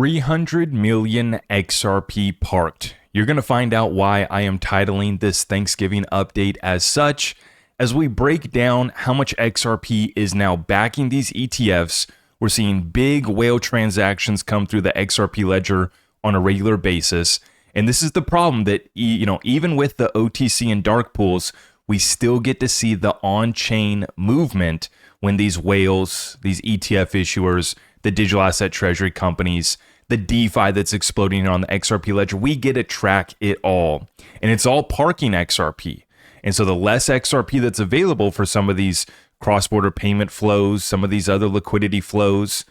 300 million XRP parked. You're going to find out why I am titling this Thanksgiving update as such, as we break down how much XRP is now backing these ETFs. We're seeing big whale transactions come through the XRP ledger on a regular basis. And this is the problem that, even with the OTC and dark pools, we still get to see the on-chain movement when these whales, these ETF issuers, the digital asset treasury companies, the DeFi that's exploding on the XRP ledger, we get to track it all. And it's all parking XRP. And so the less XRP that's available for some of these cross-border payment flows, some of these other liquidity flows,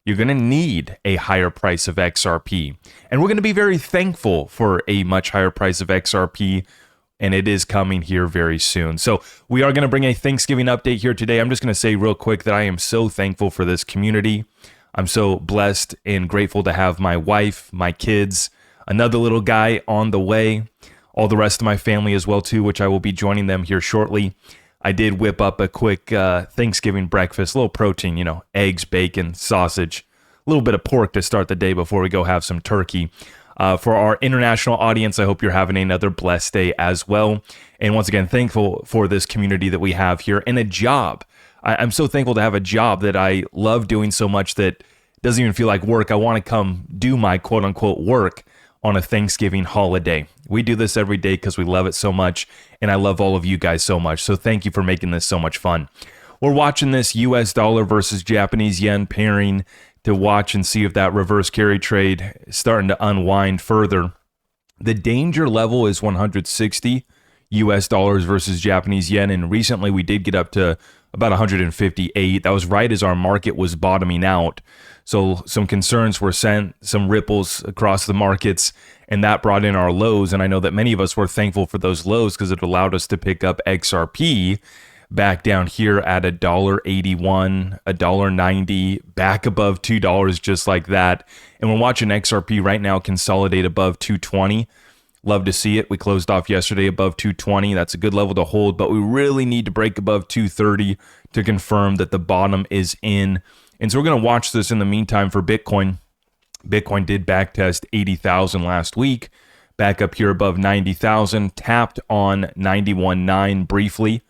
you're going to need a higher price of XRP. And we're going to be very thankful for a much higher price of XRP, and it is coming here very soon. So we are going to bring a Thanksgiving update here today. I'm just going to say real quick that I am so thankful for this community. I'm so blessed and grateful to have my wife, my kids, another little guy on the way, all the rest of my family as well too, which I will be joining them here shortly. I did whip up a quick Thanksgiving breakfast, a little protein, eggs, bacon, sausage, a little bit of pork to start the day before we go have some turkey. For our international audience, I hope you're having another blessed day as well. And once again, thankful for this community that we have here and a job. I'm so thankful to have a job that I love doing so much that doesn't even feel like work. I want to come do my quote unquote work on a Thanksgiving holiday. We do this every day because we love it so much, and I love all of you guys so much. So thank you for making this so much fun. We're watching this US dollar versus Japanese yen pairing to watch and see if that reverse carry trade is starting to unwind further. The danger level is 160 US dollars versus Japanese yen, and recently we did get up to about 158. That was right as our market was bottoming out. So some concerns were sent, some ripples across the markets, and that brought in our lows. And I know that many of us were thankful for those lows because it allowed us to pick up XRP back down here at $1.81, $1.90, back above $2 just like that. And we're watching XRP right now consolidate above 220. Love to see it. We closed off yesterday above 220. That's a good level to hold, but we really need to break above 230 to confirm that the bottom is in. And so we're going to watch this in the meantime for Bitcoin. Bitcoin did backtest 80,000 last week, back up here above 90,000, tapped on 91.9 briefly,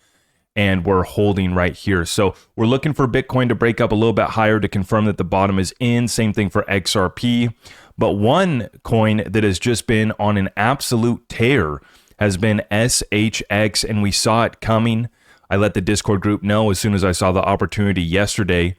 and we're holding right here. So we're looking for Bitcoin to break up a little bit higher to confirm that the bottom is in. Same thing for XRP. But one coin that has just been on an absolute tear has been SHX, and we saw it coming. I let the Discord group know as soon as I saw the opportunity yesterday.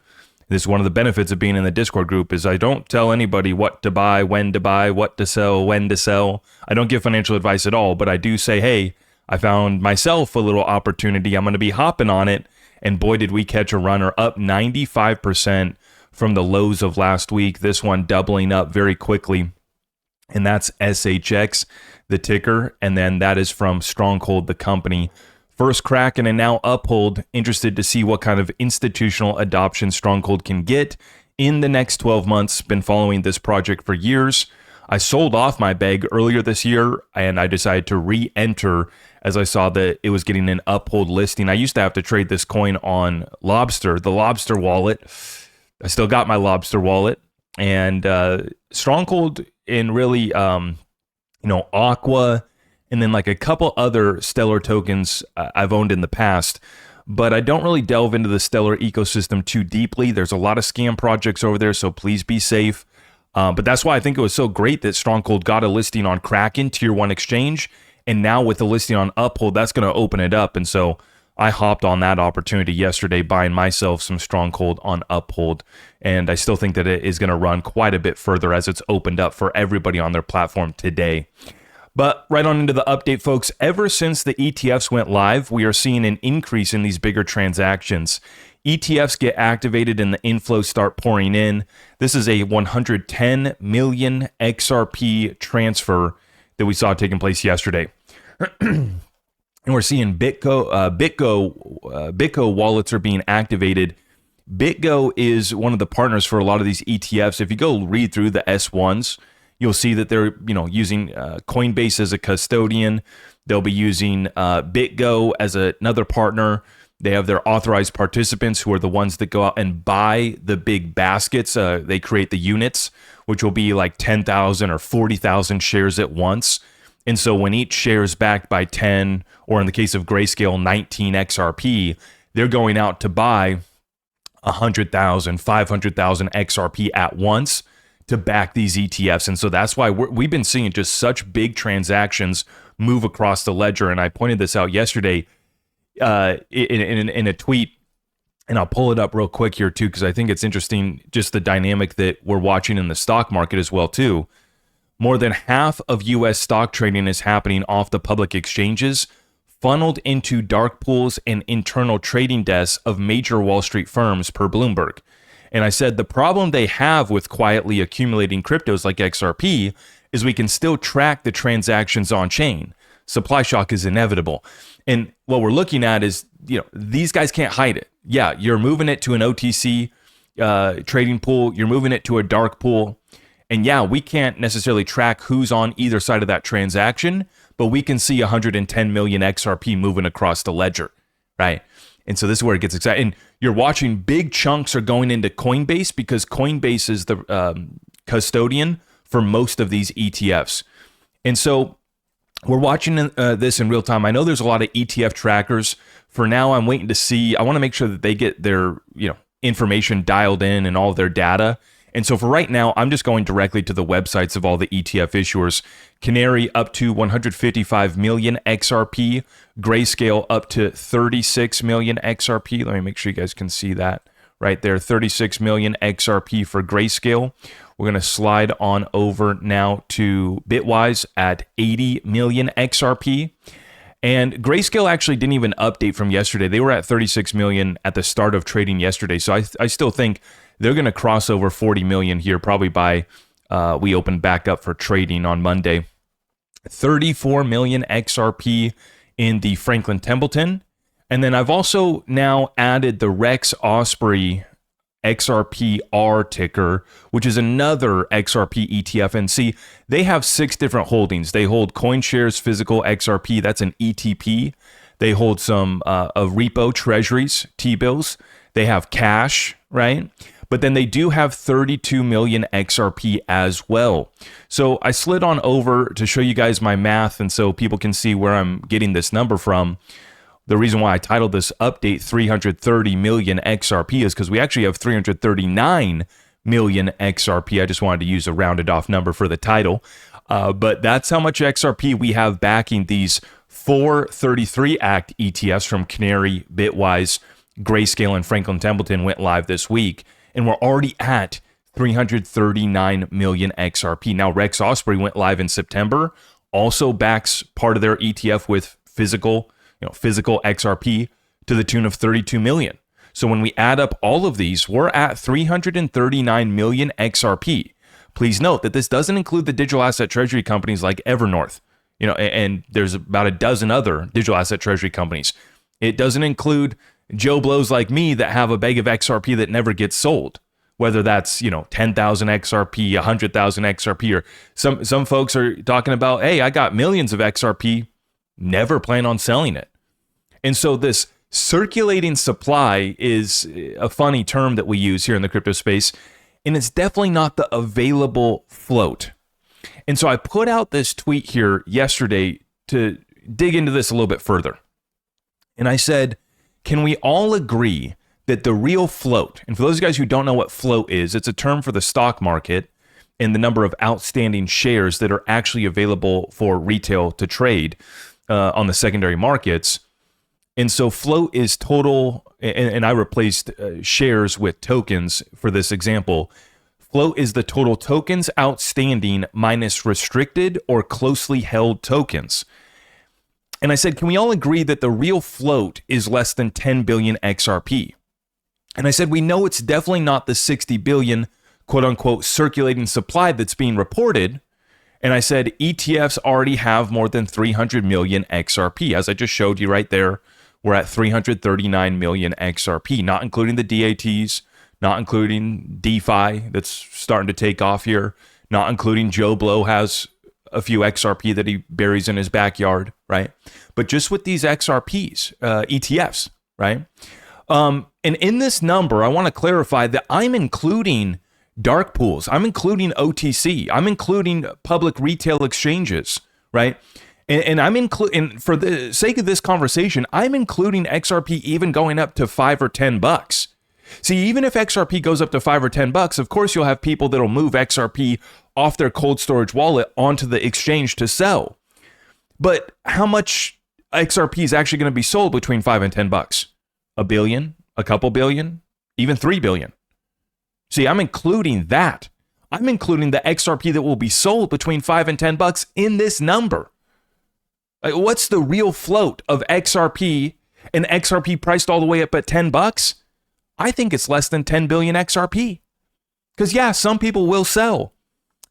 This is one of the benefits of being in the Discord group is I don't tell anybody what to buy, when to buy, what to sell, when to sell. I don't give financial advice at all, but I do say, hey, I found myself a little opportunity. I'm going to be hopping on it. And boy, did we catch a runner, up 95% from the lows of last week. This one doubling up very quickly. And that's SHX, the ticker. And then that is from Stronghold, the company. First crack and a now uphold. Interested to see what kind of institutional adoption Stronghold can get in the next 12 months. Been following this project for years. I sold off my bag earlier this year, and I decided to re-enter as I saw that it was getting an uphold listing. I used to have to trade this coin on Lobster, the Lobster wallet. I still got my Lobster wallet, and Stronghold in really, Aqua, and then like a couple other Stellar tokens I've owned in the past, but I don't really delve into the Stellar ecosystem too deeply. There's a lot of scam projects over there, so please be safe. But that's why I think it was so great that Stronghold got a listing on Kraken, Tier 1 exchange, and now with the listing on Uphold, that's going to open it up. And so I hopped on that opportunity yesterday, buying myself some Stronghold on Uphold, and I still think that it is going to run quite a bit further as it's opened up for everybody on their platform today. But right on into the update, folks. Ever since the ETFs went live, we are seeing an increase in these bigger transactions. ETFs get activated and the inflows start pouring in. This is a 110 million XRP transfer that we saw taking place yesterday. And we're seeing BitGo wallets are being activated. BitGo is one of the partners for a lot of these ETFs. If you go read through the S1s, you'll see that they're using Coinbase as a custodian. They'll be using BitGo as another partner. They have their authorized participants who are the ones that go out and buy the big baskets. They create the units, which will be like 10,000 or 40,000 shares at once. And so when each share is backed by 10, or in the case of Grayscale, 19 XRP, they're going out to buy 100,000, 500,000 XRP at once to back these ETFs. And so that's why we've been seeing just such big transactions move across the ledger. And I pointed this out yesterday in a tweet, and I'll pull it up real quick here too, because I think it's interesting, just the dynamic that we're watching in the stock market as well too. More than half of U.S. stock trading is happening off the public exchanges, funneled into dark pools and internal trading desks of major Wall Street firms per Bloomberg. And I said the problem they have with quietly accumulating cryptos like XRP is we can still track the transactions on chain. Supply shock is inevitable. And what we're looking at is, these guys can't hide it. Yeah, you're moving it to an OTC trading pool. You're moving it to a dark pool. And yeah, we can't necessarily track who's on either side of that transaction, but we can see 110 million XRP moving across the ledger, right? And so this is where it gets exciting. And you're watching big chunks are going into Coinbase because Coinbase is the custodian for most of these ETFs. And so we're watching this in real time. I know there's a lot of ETF trackers. For now, I'm waiting to see. I want to make sure that they get their information dialed in and all of their data. And so for right now, I'm just going directly to the websites of all the ETF issuers. Canary up to 155 million XRP. Grayscale up to 36 million XRP. Let me make sure you guys can see that right there. 36 million XRP for Grayscale. We're going to slide on over now to Bitwise at 80 million XRP. And Grayscale actually didn't even update from yesterday. They were at 36 million at the start of trading yesterday. So I still think they're going to cross over 40 million here probably by we open back up for trading on Monday. 34 million XRP in the Franklin Templeton. And then I've also now added the Rex Osprey XRPR ticker, which is another XRP ETF. And see, they have 6 different holdings. They hold CoinShares Physical XRP. That's an ETP. They hold some repo treasuries, T-bills. They have cash, right? But then they do have 32 million XRP as well. So I slid on over to show you guys my math, and so people can see where I'm getting this number from. The reason why I titled this update 330 million XRP is because we actually have 339 million XRP. I just wanted to use a rounded off number for the title. But that's how much XRP we have backing these 433 Act ETFs from Canary, Bitwise, Grayscale, and Franklin Templeton went live this week. And we're already at 339 million XRP. Now, Rex Osprey went live in September, also backs part of their ETF with physical XRP to the tune of 32 million. So when we add up all of these, we're at 339 million XRP. Please note that this doesn't include the digital asset treasury companies like Evernorth, and there's about a dozen other digital asset treasury companies. It doesn't include Joe Blows like me that have a bag of XRP that never gets sold, whether that's 10,000 XRP, 100,000 XRP, or some folks are talking about, hey, I got millions of XRP, never plan on selling it. And so this circulating supply is a funny term that we use here in the crypto space, and it's definitely not the available float. And so I put out this tweet here yesterday to dig into this a little bit further. And I said, can we all agree that the real float, and for those guys who don't know what float is, it's a term for the stock market and the number of outstanding shares that are actually available for retail to trade on the secondary markets. And so float is total, and I replaced shares with tokens for this example. Float is the total tokens outstanding minus restricted or closely held tokens. And I said, can we all agree that the real float is less than 10 billion XRP? And I said, we know it's definitely not the 60 billion quote unquote circulating supply that's being reported. And I said, ETFs already have more than 300 million XRP. As I just showed you right there, we're at 339 million XRP, not including the DATs, not including DeFi that's starting to take off here, not including Joe Blow has a few XRP that he buries in his backyard, right? But just with these XRPs, ETFs, right? And in this number, I want to clarify that I'm including dark pools. I'm including OTC. I'm including public retail exchanges, right? And I'm including, for the sake of this conversation, I'm including XRP even going up to $5 or $10. See, even if XRP goes up to $5 or $10, of course you'll have people that'll move XRP off their cold storage wallet onto the exchange to sell. But how much XRP is actually going to be sold between $5 and $10? $1 billion, a couple billion, even $3 billion. See, I'm including that. I'm including the XRP that will be sold between $5 and $10 in this number. Like, what's the real float of XRP and XRP priced all the way up at $10? I think it's less than 10 billion XRP. Because yeah, some people will sell.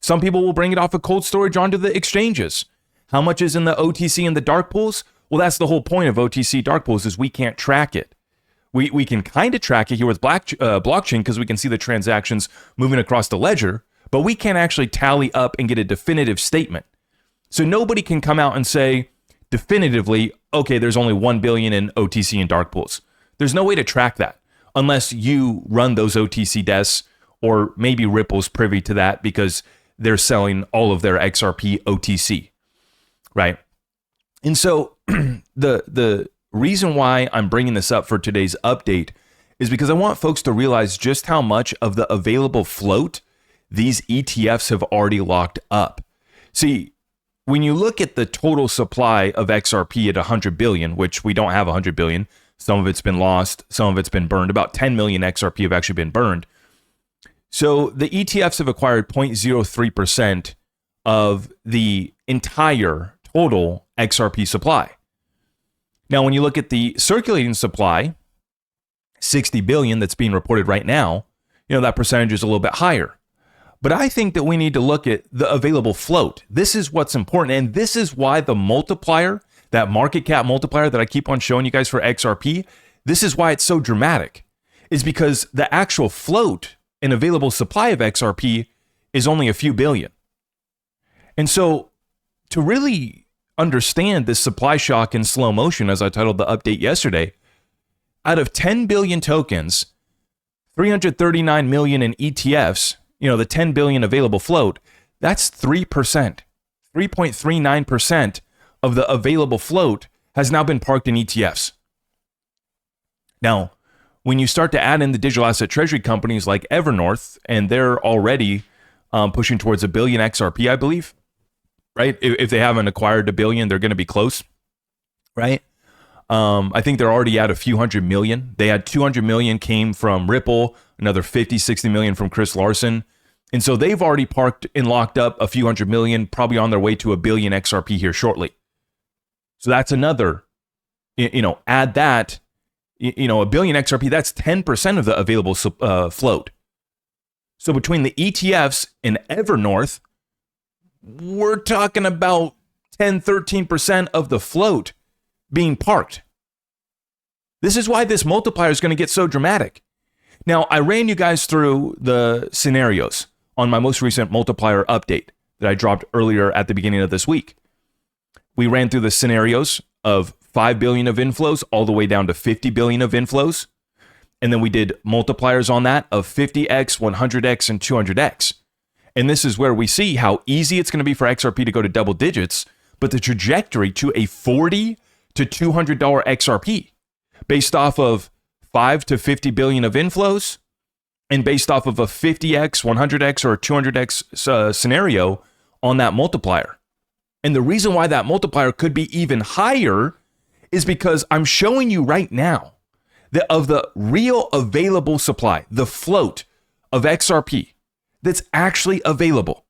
Some people will bring it off of cold storage onto the exchanges. How much is in the OTC and the dark pools? Well, that's the whole point of OTC dark pools, is we can't track it. We can kind of track it here with blockchain because we can see the transactions moving across the ledger, but we can't actually tally up and get a definitive statement. So nobody can come out and say definitively, okay, there's only 1 billion in OTC and dark pools. There's no way to track that unless you run those OTC desks, or maybe Ripple's privy to that because they're selling all of their XRP OTC, right? And so the reason why I'm bringing this up for today's update is because I want folks to realize just how much of the available float these ETFs have already locked up. See, when you look at the total supply of XRP at 100 billion, which we don't have 100 billion, some of it's been lost, some of it's been burned. About 10 million XRP have actually been burned. So the ETFs have acquired 0.03% of the entire total XRP supply. Now, when you look at the circulating supply, 60 billion that's being reported right now, that percentage is a little bit higher. But I think that we need to look at the available float. This is what's important. And this is why the multiplier, that market cap multiplier that I keep on showing you guys for XRP, this is why it's so dramatic, is because the actual float and available supply of XRP is only a few billion. And so to really understand this supply shock in slow motion, as I titled the update yesterday, out of 10 billion tokens, 339 million in ETFs, the 10 billion available float, that's 3%. 3.39% of the available float has now been parked in ETFs. Now, when you start to add in the digital asset treasury companies like Evernorth, and they're already pushing towards 1 billion XRP, I believe, right? If they haven't acquired 1 billion, they're going to be close, right? I think they're already at a few hundred million. They had 200 million came from Ripple, another 50, 60 million from Chris Larson. And so they've already parked and locked up a few hundred million, probably on their way to 1 billion XRP here shortly. So that's another, add that, 1 billion XRP, that's 10% of the available float. So between the ETFs and Evernorth, we're talking about 10, 13% of the float being parked. This is why this multiplier is going to get so dramatic. Now, I ran you guys through the scenarios on my most recent multiplier update that I dropped earlier at the beginning of this week. We ran through the scenarios of 5 billion of inflows all the way down to 50 billion of inflows. And then we did multipliers on that of 50x, 100x, and 200x. And this is where we see how easy it's going to be for XRP to go to double digits, but the trajectory to a $40 to $200 XRP based off of 5 to 50 billion of inflows and based off of a 50x, 100x, or 200x scenario on that multiplier. And the reason why that multiplier could be even higher is because I'm showing you right now that of the real available supply, the float of XRP that's actually available,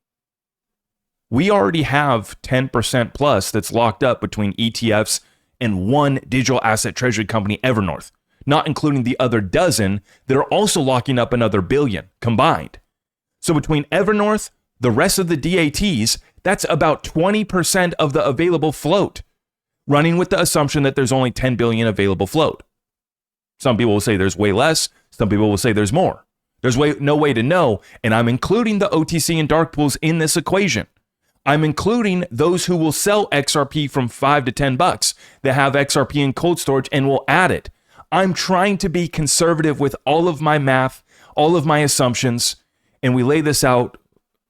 we already have 10% plus that's locked up between ETFs and one digital asset treasury company, Evernorth, not including the other dozen that are also locking up another billion combined. So between Evernorth, the rest of the DATs, that's about 20% of the available float, running with the assumption that there's only 10 billion available float. Some people will say there's way less. Some people will say there's more. There's no way to know, and I'm including the OTC and dark pools in this equation. I'm including those who will sell XRP from $5 to $10 that have XRP in cold storage and will add it. I'm trying to be conservative with all of my math, all of my assumptions, and we lay this out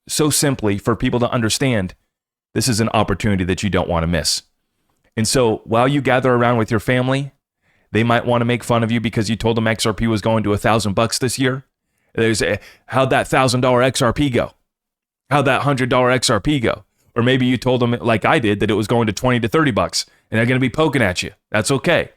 so simply for people to understand. This is an opportunity that you don't want to miss. And so while you gather around with your family, they might want to make fun of you because you told them XRP was going to $1,000 this year. How'd that $1,000 XRP go? How'd that $100 XRP go? Or maybe you told them, like I did, that it was going to 20 to 30 bucks, and they're going to be poking at you. That's okay.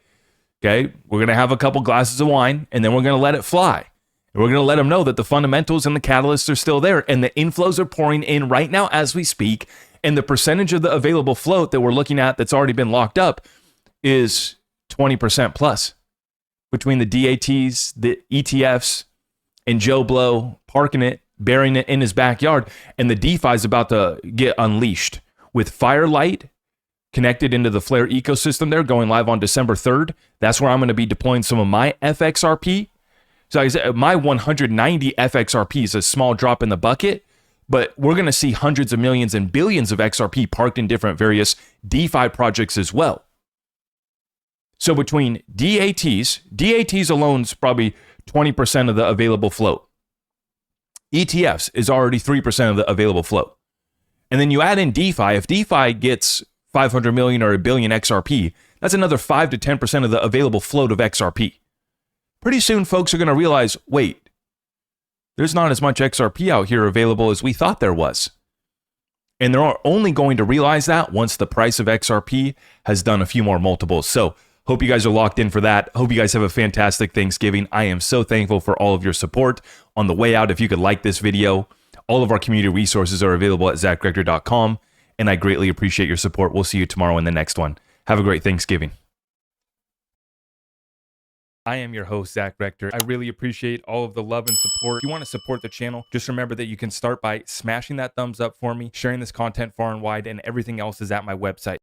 Okay, we're going to have a couple glasses of wine, and then we're going to let it fly. And we're going to let them know that the fundamentals and the catalysts are still there, and the inflows are pouring in right now as we speak, and the percentage of the available float that we're looking at that's already been locked up is 20% plus between the DATs, the ETFs, and Joe Blow parking it, burying it in his backyard, and the DeFi is about to get unleashed with Firelight connected into the Flare ecosystem there, going live on December 3rd. That's where I'm going to be deploying some of my FXRP. So like I said, my 190 FXRP is a small drop in the bucket, but we're going to see hundreds of millions and billions of XRP parked in different various DeFi projects as well. So between DATs alone is probably 20% of the available float. ETFs is already 3% of the available float. And then you add in DeFi. If DeFi gets 500 million or a billion XRP, that's another 5 to 10% of the available float of XRP. Pretty soon, folks are going to realize, wait, there's not as much XRP out here available as we thought there was. And they're only going to realize that once the price of XRP has done a few more multiples. So hope you guys are locked in for that. Hope you guys have a fantastic Thanksgiving. I am so thankful for all of your support. On the way out, if you could like this video, all of our community resources are available at zachrector.com. And I greatly appreciate your support. We'll see you tomorrow in the next one. Have a great Thanksgiving. I am your host, Zach Rector. I really appreciate all of the love and support. If you want to support the channel, just remember that you can start by smashing that thumbs up for me, sharing this content far and wide, and everything else is at my website.